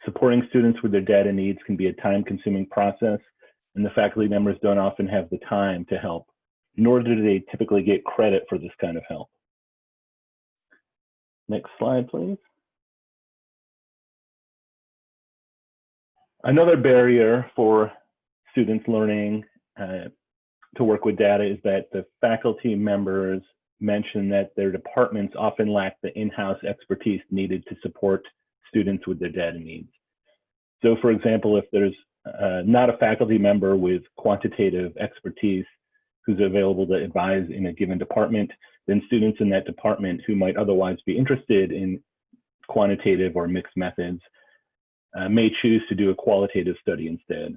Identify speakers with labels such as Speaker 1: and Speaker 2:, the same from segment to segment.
Speaker 1: Supporting students with their data needs can be a time-consuming process, and the faculty members don't often have the time to help, nor do they typically get credit for this kind of help. Next slide, please. Another barrier for students learning to work with data is that the faculty members mention that their departments often lack the in-house expertise needed to support students with their data needs. So for example, if there's not a faculty member with quantitative expertise who's available to advise in a given department, then students in that department who might otherwise be interested in quantitative or mixed methods may choose to do a qualitative study instead.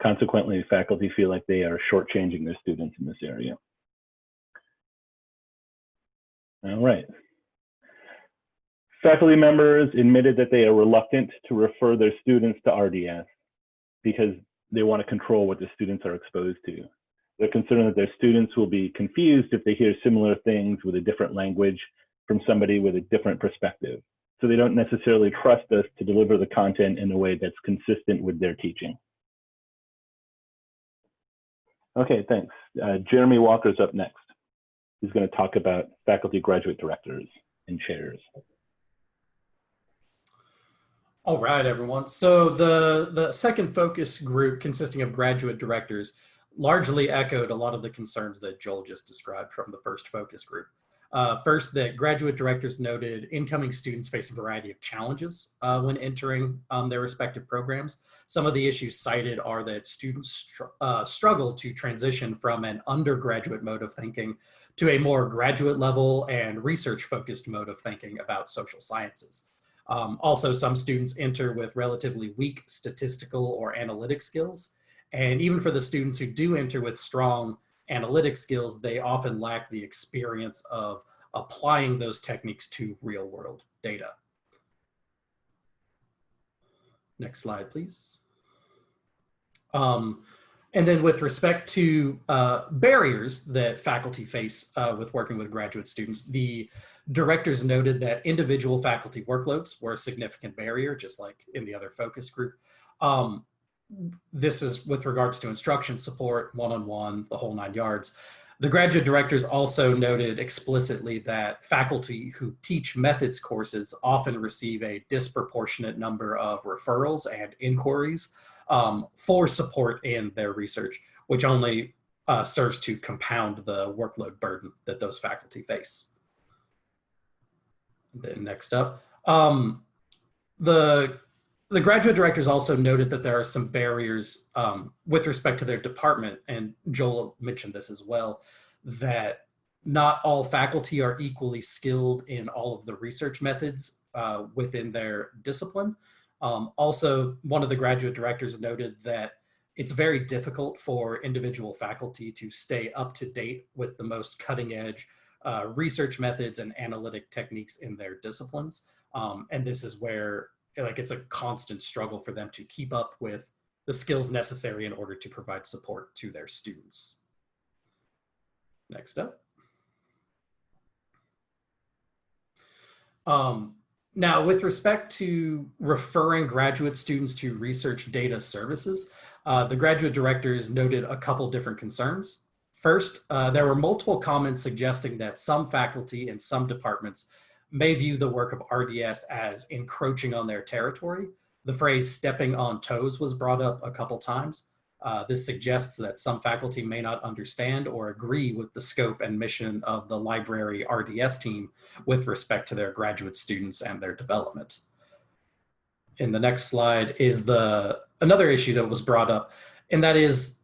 Speaker 1: Consequently, faculty feel like they are shortchanging their students in this area. All right. Faculty members admitted that they are reluctant to refer their students to RDS because they want to control what the students are exposed to. They're concerned that their students will be confused if they hear similar things with a different language from somebody with a different perspective. So they don't necessarily trust us to deliver the content in a way that's consistent with their teaching. Okay, thanks. Jeremy Walker's up next. He's going to talk about faculty graduate directors and chairs.
Speaker 2: All right, everyone. So the second focus group, consisting of graduate directors, largely echoed a lot of the concerns that Joel just described from the first focus group. First, that graduate directors noted incoming students face a variety of challenges when entering their respective programs. Some of the issues cited are that students struggle to transition from an undergraduate mode of thinking to a more graduate level and research-focused mode of thinking about social sciences. Also, some students enter with relatively weak statistical or analytic skills. And even for the students who do enter with strong analytic skills, they often lack the experience of applying those techniques to real-world data. Next slide, please. And then with respect to barriers that faculty face with working with graduate students, the directors noted that individual faculty workloads were a significant barrier, just like in the other focus group. This is with regards to instruction support, one-on-one, the whole 9 yards. The graduate directors also noted explicitly that faculty who teach methods courses often receive a disproportionate number of referrals and inquiries for support in their research, which only serves to compound the workload burden that those faculty face. Then next up, the graduate directors also noted that there are some barriers with respect to their department, and Joel mentioned this as well, that not all faculty are equally skilled in all of the research methods within their discipline. Also, one of the graduate directors noted that it's very difficult for individual faculty to stay up to date with the most cutting edge research methods and analytic techniques in their disciplines. And this is where it's a constant struggle for them to keep up with the skills necessary in order to provide support to their students. Next up. Now, with respect to referring graduate students to research data services, the graduate directors noted a couple different concerns. First, there were multiple comments suggesting that some faculty in some departments may view the work of RDS as encroaching on their territory. The phrase stepping on toes was brought up a couple times. This suggests that some faculty may not understand or agree with the scope and mission of the library RDS team with respect to their graduate students and their development. In the next slide is another issue that was brought up, and that is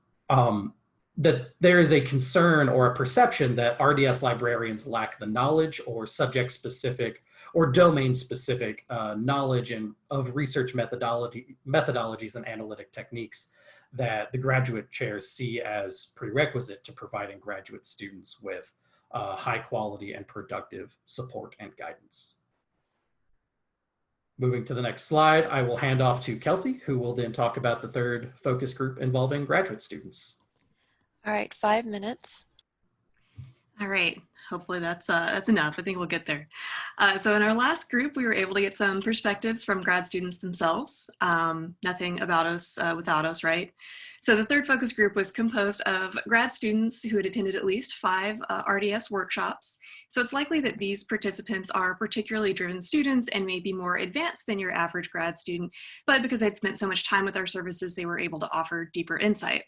Speaker 2: that there is a concern or a perception that RDS librarians lack the knowledge or subject-specific or domain-specific knowledge of research methodologies and analytic techniques that the graduate chairs see as prerequisite to providing graduate students with high quality and productive support and guidance. Moving to the next slide, I will hand off to Kelsey, who will then talk about the third focus group involving graduate students.
Speaker 3: All right, 5 minutes. All right, hopefully that's enough. I think we'll get there. So in our last group, we were able to get some perspectives from grad students themselves. Nothing about us without us, right? So the third focus group was composed of grad students who had attended at least 5 RDS workshops. So it's likely that these participants are particularly driven students and may be more advanced than your average grad student, but because they'd spent so much time with our services, they were able to offer deeper insight.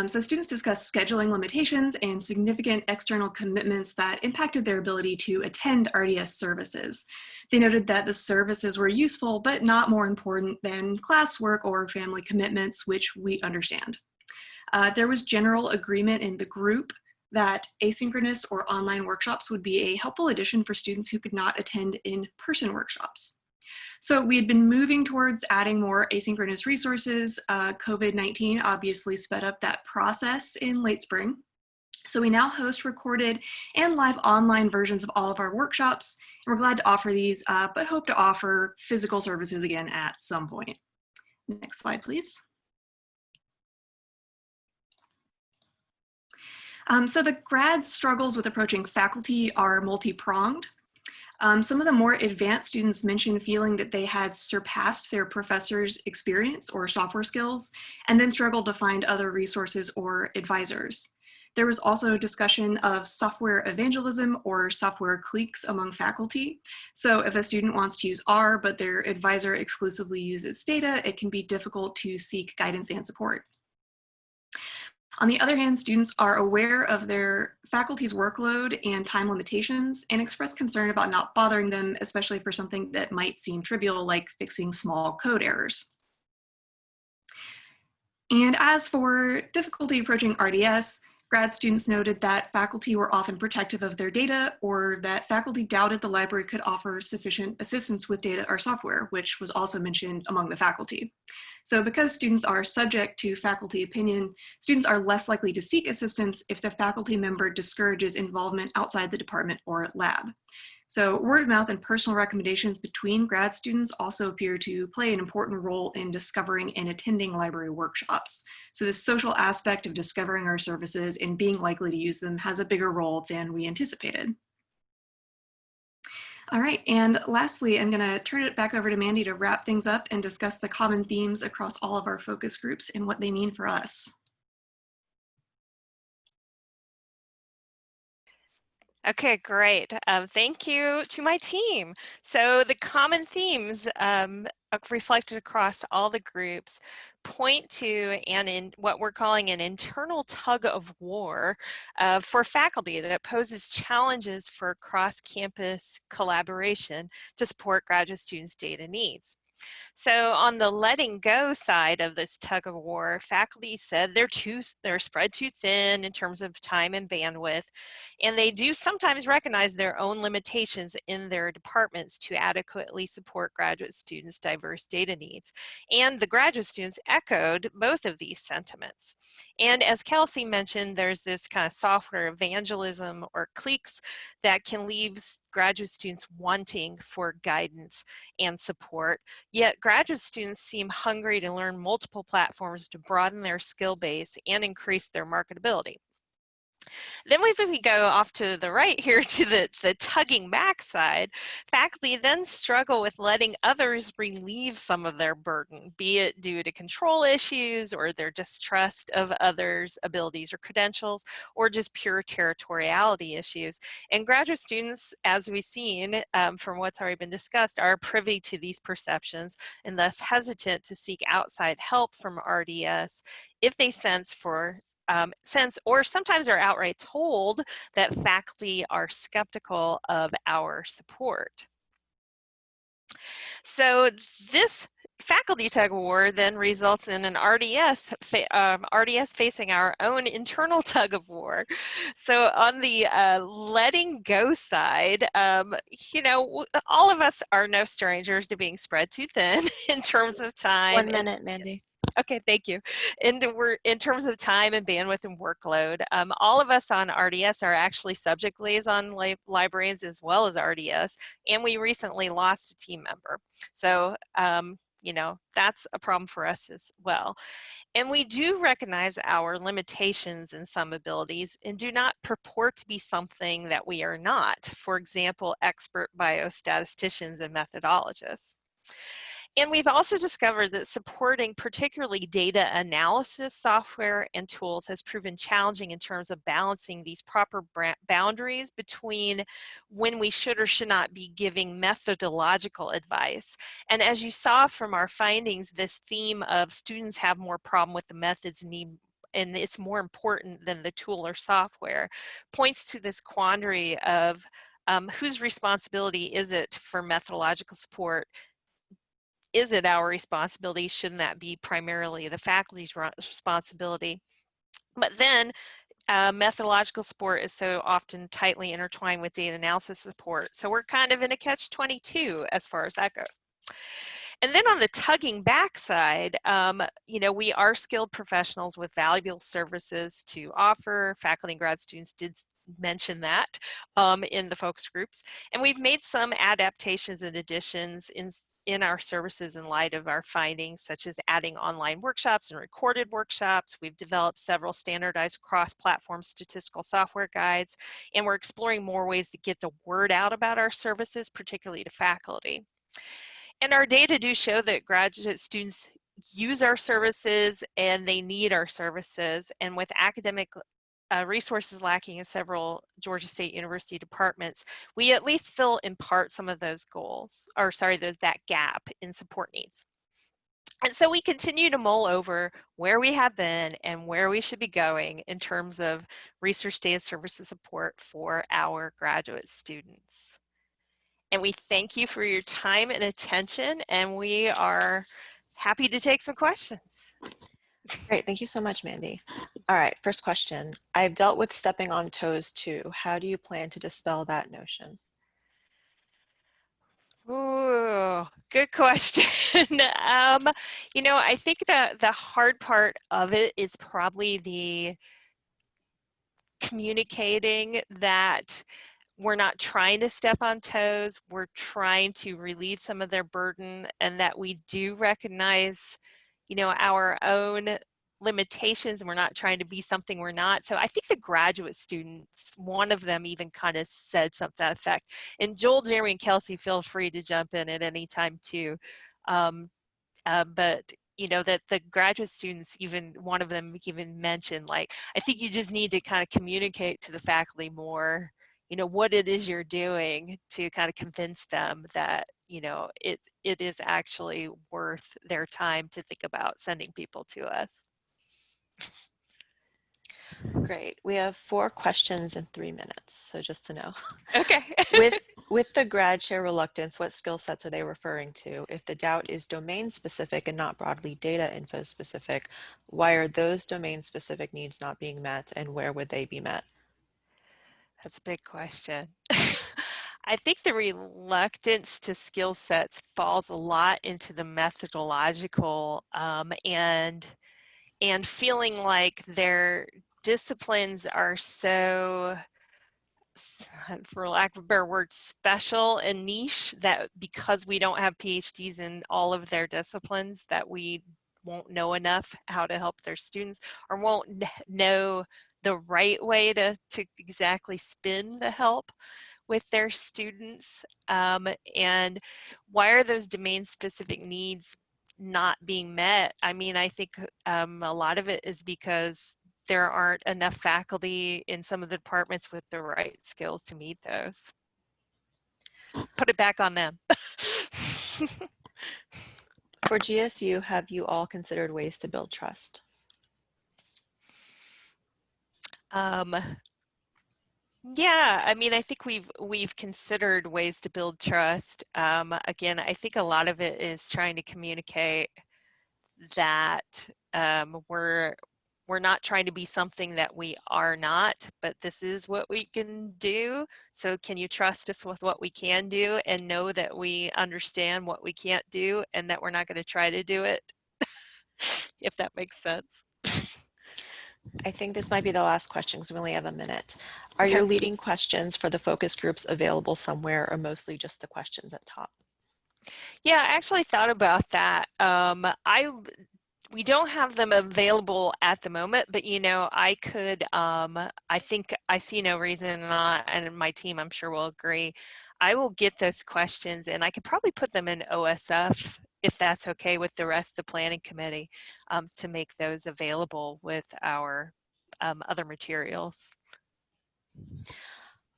Speaker 3: So students discussed scheduling limitations and significant external commitments that impacted their ability to attend RDS services. They noted that the services were useful, but not more important than classwork or family commitments, which we understand. There was general agreement in the group that asynchronous or online workshops would be a helpful addition for students who could not attend in-person workshops. So we had been moving towards adding more asynchronous resources. COVID-19 obviously sped up that process in late spring. So we now host recorded and live online versions of all of our workshops. And we're glad to offer these, but hope to offer physical services again at some point. Next slide, please. So the grad struggles with approaching faculty are multi-pronged. Some of the more advanced students mentioned feeling that they had surpassed their professor's experience or software skills, and then struggled to find other resources or advisors. There was also discussion of software evangelism or software cliques among faculty. So if a student wants to use R, but their advisor exclusively uses Stata, it can be difficult to seek guidance and support. On the other hand, students are aware of their faculty's workload and time limitations and express concern about not bothering them, especially for something that might seem trivial like fixing small code errors. And as for difficulty approaching RDS, grad students noted that faculty were often protective of their data, or that faculty doubted the library could offer sufficient assistance with data or software, which was also mentioned among the faculty. So because students are subject to faculty opinion, students are less likely to seek assistance if the faculty member discourages involvement outside the department or lab. So word of mouth and personal recommendations between grad students also appear to play an important role in discovering and attending library workshops. So the social aspect of discovering our services and being likely to use them has a bigger role than we anticipated. All right, and lastly, I'm gonna turn it back over to Mandy to wrap things up and discuss the common themes across all of our focus groups and what they mean for us.
Speaker 4: Okay, great. Thank you to my team. So the common themes reflected across all the groups point to in what we're calling an internal tug of war for faculty that poses challenges for cross-campus collaboration to support graduate students' data needs. So on the letting go side of this tug of war, faculty said they're spread too thin in terms of time and bandwidth, and they do sometimes recognize their own limitations in their departments to adequately support graduate students' diverse data needs. And the graduate students echoed both of these sentiments. And as Kelsey mentioned, there's this kind of software evangelism or cliques that can leave graduate students wanting for guidance and support. Yet graduate students seem hungry to learn multiple platforms to broaden their skill base and increase their marketability. Then if we go off to the right here to the tugging back side, faculty then struggle with letting others relieve some of their burden, be it due to control issues or their distrust of others' abilities or credentials, or just pure territoriality issues. And graduate students, as we've seen from what's already been discussed, are privy to these perceptions and thus hesitant to seek outside help from RDS if they sense or sometimes are outright told that faculty are skeptical of our support. So this faculty tug of war then results in an RDS facing our own internal tug of war. So on the letting go side, you know, all of us are no strangers to being spread too thin in terms of time.
Speaker 5: 1 minute, Mandy.
Speaker 4: Okay, thank you. And in terms of time and bandwidth and workload, all of us on RDS are actually subject liaison librarians as well as RDS, and we recently lost a team member. So you know, that's a problem for us as well. And we do recognize our limitations in some abilities and do not purport to be something that we are not. For example, expert biostatisticians and methodologists. And we've also discovered that supporting particularly data analysis software and tools has proven challenging in terms of balancing these proper boundaries between when we should or should not be giving methodological advice. And as you saw from our findings, this theme of students have more problem with the methods and it's more important than the tool or software points to this quandary of whose responsibility is it for methodological support? Is it our responsibility? Shouldn't that be primarily the faculty's responsibility? But then methodological support is so often tightly intertwined with data analysis support. So we're kind of in a catch-22 as far as that goes. And then on the tugging back side, you know, we are skilled professionals with valuable services to offer. Faculty and grad students did mention that in the focus groups. And we've made some adaptations and additions in our services in light of our findings, such as adding online workshops and recorded workshops. We've developed several standardized cross-platform statistical software guides, and we're exploring more ways to get the word out about our services, particularly to faculty. And our data do show that graduate students use our services and they need our services. And with academic resources lacking in several Georgia State University departments, we at least fill in part some of those goals, or sorry, that gap in support needs. And so we continue to mull over where we have been and where we should be going in terms of research data services support for our graduate students. And we thank you for your time and attention, and we are happy to take some questions.
Speaker 5: Great, thank you so much, Mandy. All right, first question. I've dealt with stepping on toes too. How do you plan to dispel that notion?
Speaker 4: Ooh, good question. You know, I think that the hard part of it is probably the communicating that we're not trying to step on toes, we're trying to relieve some of their burden, and that we do recognize, you know, our own limitations, and we're not trying to be something we're not. So I think the graduate students, one of them even kind of said something to that effect. And Joel, Jeremy, and Kelsey, feel free to jump in at any time too. But you know, that the graduate students, even one of them even mentioned, like, I think you just need to kind of communicate to the faculty more, you know, what it is you're doing to kind of convince them that, you know, it is actually worth their time to think about sending people to us.
Speaker 5: Great. We have 4 questions in 3 minutes, so just to know.
Speaker 4: Okay.
Speaker 5: With the grad share reluctance, what skill sets are they referring to? If the doubt is domain specific and not broadly data info specific, why are those domain specific needs not being met, and where would they be met?
Speaker 4: That's a big question. I think the reluctance to skill sets falls a lot into the methodological and feeling like their disciplines are so, for lack of a better word, special and niche, that because we don't have PhDs in all of their disciplines, that we won't know enough how to help their students, or won't know the right way to exactly spin the help with their students. And why are those domain specific needs not being met? I mean, I think a lot of it is because there aren't enough faculty in some of the departments with the right skills to meet those. Put it back on them.
Speaker 5: For GSU, have you all considered ways to build trust?
Speaker 4: Yeah, I mean, I think we've considered ways to build trust. Again, I think a lot of it is trying to communicate that we're not trying to be something that we are not, but this is what we can do. So can you trust us with what we can do, and know that we understand what we can't do, and that we're not going to try to do it, if that makes sense.
Speaker 5: I think this might be the last question because we only have a minute. Are
Speaker 4: Okay.
Speaker 5: your leading questions for the focus groups available somewhere, or mostly just the questions at top?
Speaker 4: Yeah, I actually thought about that. We don't have them available at the moment, but I could, I think I see no reason not, and my team I'm sure will agree. I will get those questions and I could probably put them in OSF if that's okay with the rest of the planning committee, to make those available with our other materials.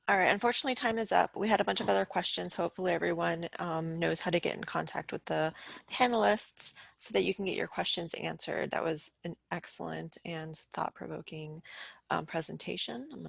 Speaker 5: All right, unfortunately time is up. We had a bunch of other questions. Hopefully everyone knows how to get in contact with the panelists so that you can get your questions answered. That was an excellent and thought-provoking presentation. I'm